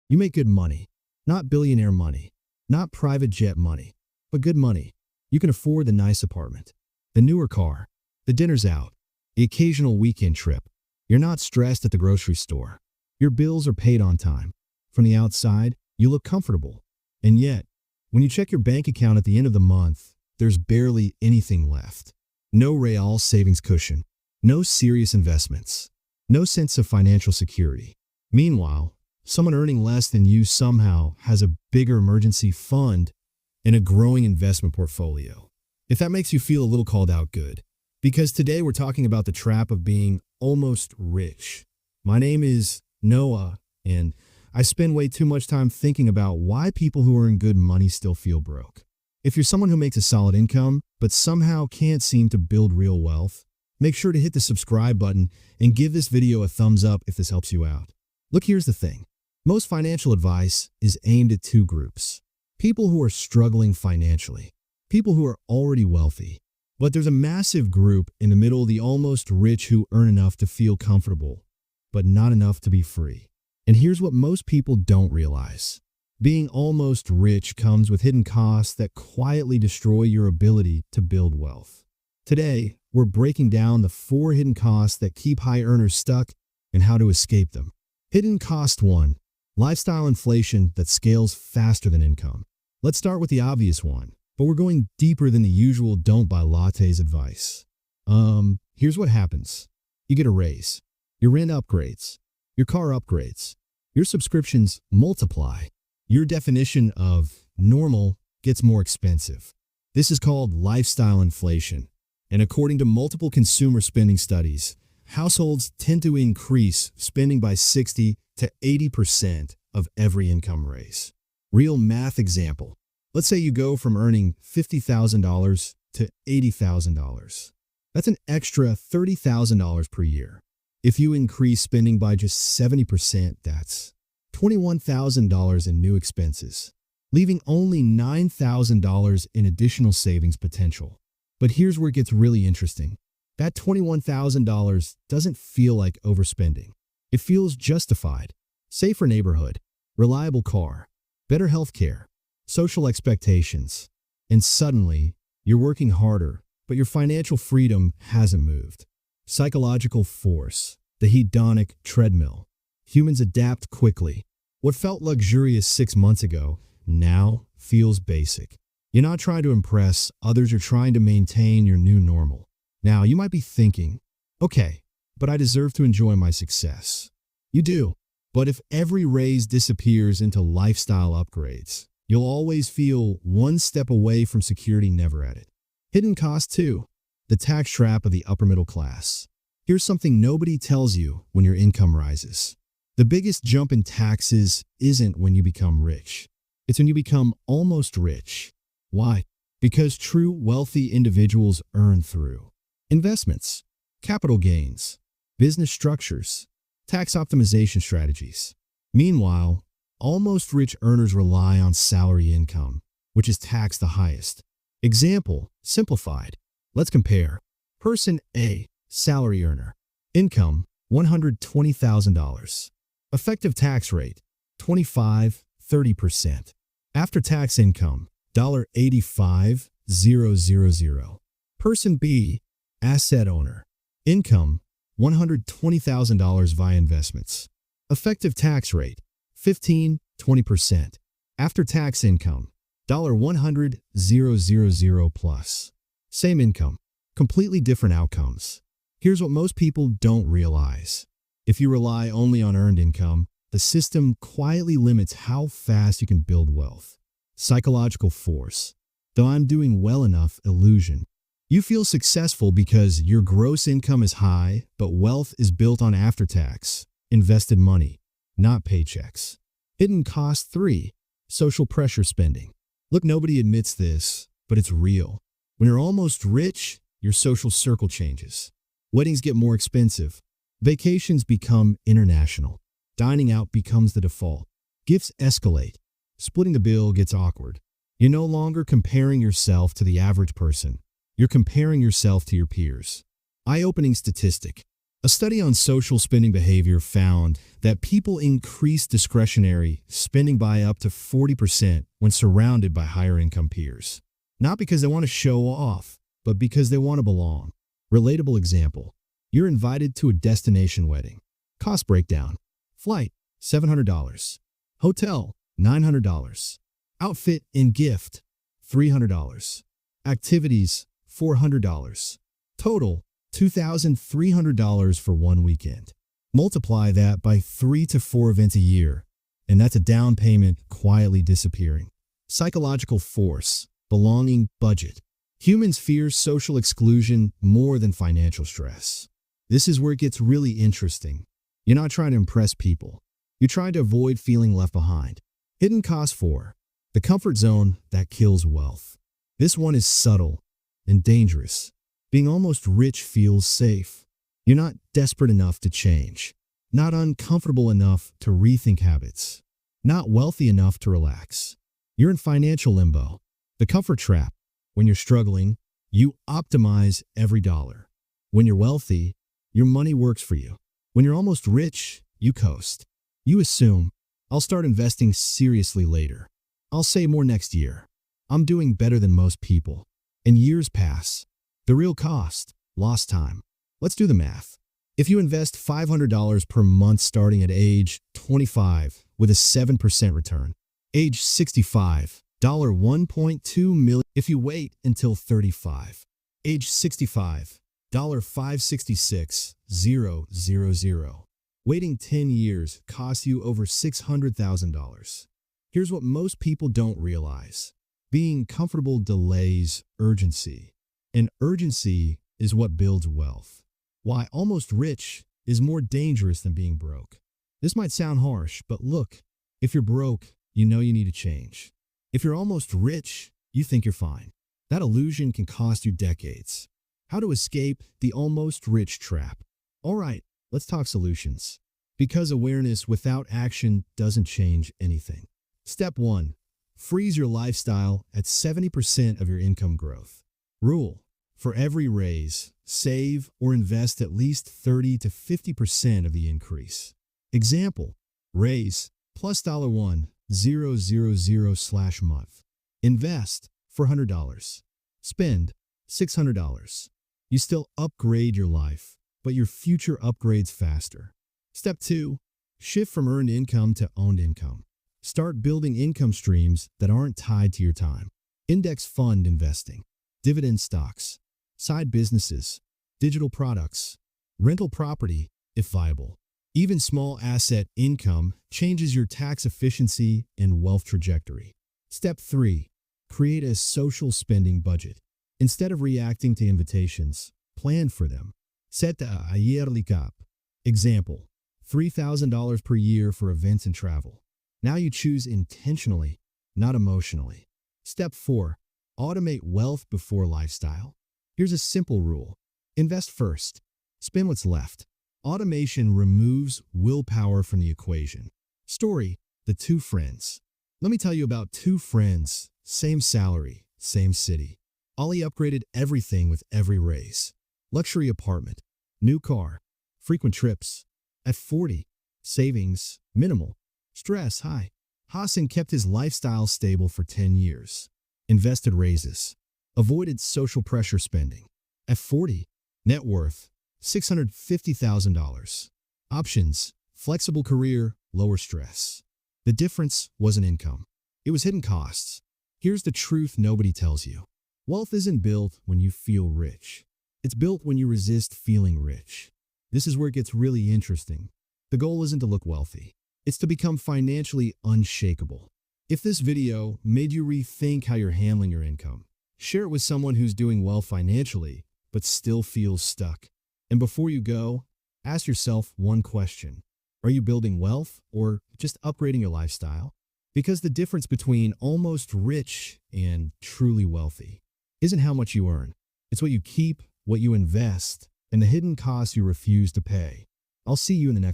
You make good money, not billionaire money, not private jet money, but good money. You can afford the nice apartment, the newer car, the dinners out, the occasional weekend trip. You're not stressed at the grocery store. Your bills are paid on time. From the outside, you look comfortable. And yet, when you check your bank account at the end of the month, there's barely anything left. No real savings cushion, no serious investments, no sense of financial security. Meanwhile, someone earning less than you somehow has a bigger emergency fund and a growing investment portfolio. If that makes you feel a little called out, good. Because today we're talking about the trap of being almost rich. My name is Noah, and I spend way too much time thinking about why people who earn good money still feel broke. If you're someone who makes a solid income, but somehow can't seem to build real wealth, make sure to hit the subscribe button and give this video a thumbs up if this helps you out. Look, here's the thing. Most financial advice is aimed at two groups. People who are struggling financially, people who are already wealthy. But there's a massive group in the middle, the almost rich, who earn enough to feel comfortable, but not enough to be free. And here's what most people don't realize. Being almost rich comes with hidden costs that quietly destroy your ability to build wealth. Today, we're breaking down the 4 hidden costs that keep high earners stuck and how to escape them. Hidden cost 1, lifestyle inflation that scales faster than income. Let's start with the obvious one, but we're going deeper than the usual don't buy lattes advice. Here's what happens. You get a raise, your rent upgrades, your car upgrades, your subscriptions multiply. Your definition of normal gets more expensive. This is called lifestyle inflation. And according to multiple consumer spending studies, households tend to increase spending by 60 to 80% of every income raise. Real math example. Let's say you go from earning $50,000 to $80,000. That's an extra $30,000 per year. If you increase spending by just 70%, that's $21,000 in new expenses, leaving only $9,000 in additional savings potential. But here's where it gets really interesting. That $21,000 doesn't feel like overspending. It feels justified. Safer neighborhood, reliable car, better health care, social expectations. And suddenly, you're working harder, but your financial freedom hasn't moved. Psychological force, the hedonic treadmill. Humans adapt quickly. What felt luxurious 6 months ago now feels basic. You're not trying to impress others, you're trying to maintain your new normal. Now, you might be thinking, okay, but I deserve to enjoy my success. You do, but if every raise disappears into lifestyle upgrades, you'll always feel one step away from security, never at it. Hidden cost 2, the tax trap of the upper middle class. Here's something nobody tells you when your income rises. The biggest jump in taxes isn't when you become rich. It's when you become almost rich. Why? Because true wealthy individuals earn through investments, capital gains, business structures, tax optimization strategies. Meanwhile, almost rich earners rely on salary income, which is taxed the highest. Example, simplified. Let's compare. Person A, salary earner. Income, $120,000. Effective tax rate, 25-30%. After-tax income, $85,000. Person B, asset owner. Income, $120,000 via investments. Effective tax rate, 15-20%. After-tax income, $100,000 plus. Same income, completely different outcomes. Here's what most people don't realize. If you rely only on earned income, the system quietly limits how fast you can build wealth. Psychological force, the I'm doing well enough illusion. You feel successful because your gross income is high, but wealth is built on after-tax, invested money, not paychecks. Hidden cost 3, social pressure spending. Look, nobody admits this, but it's real. When you're almost rich, your social circle changes. Weddings get more expensive. Vacations become international. Dining out becomes the default. Gifts escalate. Splitting the bill gets awkward. You're no longer comparing yourself to the average person. You're comparing yourself to your peers. Eye-opening statistic. A study on social spending behavior found that people increase discretionary spending by up to 40% when surrounded by higher income peers. Not because they want to show off, but because they want to belong. Relatable example. You're invited to a destination wedding. Cost breakdown. Flight, $700. Hotel, $900. Outfit and gift, $300. Activities, $400. Total, $2,300 for one weekend. Multiply that by 3 to 4 events a year, and that's a down payment quietly disappearing. Psychological force, belonging, budget. Humans fear social exclusion more than financial stress. This is where it gets really interesting. You're not trying to impress people. You're trying to avoid feeling left behind. Hidden cost 4. The comfort zone that kills wealth. This one is subtle and dangerous. Being almost rich feels safe. You're not desperate enough to change. Not uncomfortable enough to rethink habits. Not wealthy enough to relax. You're in financial limbo. The comfort trap. When you're struggling, you optimize every dollar. When you're wealthy, your money works for you. When you're almost rich, you coast. You assume, I'll start investing seriously later. I'll save more next year. I'm doing better than most people. And years pass. The real cost, lost time. Let's do the math. If you invest $500 per month starting at age 25 with a 7% return, age 65, $1.2 million. If you wait until 35, age 65, $566,000. Waiting 10 years costs you over $600,000. Here's what most people don't realize. Being comfortable delays urgency. And urgency is what builds wealth. Why almost rich is more dangerous than being broke. This might sound harsh, but look, if you're broke, you know you need to change. If you're almost rich, you think you're fine. That illusion can cost you decades. How to escape the almost rich trap. All right, let's talk solutions. Because awareness without action doesn't change anything. Step 1. Freeze your lifestyle at 70% of your income growth. Rule. For every raise, save or invest at least 30 to 50% of the increase. Example, raise plus $1,000/month. Invest $400. Spend $600. You still upgrade your life, but your future upgrades faster. Step 2, shift from earned income to owned income. Start building income streams that aren't tied to your time. Index fund investing, dividend stocks, side businesses, digital products, rental property, if viable. Even small asset income changes your tax efficiency and wealth trajectory. Step 3, create a social spending budget. Instead of reacting to invitations, plan for them. Set a yearly cap. Example, $3,000 per year for events and travel. Now you choose intentionally, not emotionally. Step 4, automate wealth before lifestyle. Here's a simple rule. Invest first. Spend what's left. Automation removes willpower from the equation. Story, the two friends. Let me tell you about two friends, same salary, same city. Ollie upgraded everything with every raise. Luxury apartment, new car, frequent trips. At 40, savings, minimal. Stress, high. Hassan kept his lifestyle stable for 10 years. Invested raises. Avoided social pressure spending. At 40, net worth, $650,000. Options, flexible career, lower stress. The difference wasn't income. It was hidden costs. Here's the truth nobody tells you. Wealth isn't built when you feel rich. It's built when you resist feeling rich. This is where it gets really interesting. The goal isn't to look wealthy. It's to become financially unshakable. If this video made you rethink how you're handling your income, share it with someone who's doing well financially, but still feels stuck. And before you go, ask yourself one question. Are you building wealth or just upgrading your lifestyle? Because the difference between almost rich and truly wealthy isn't how much you earn. It's what you keep, what you invest, and the hidden costs you refuse to pay. I'll see you in the next one.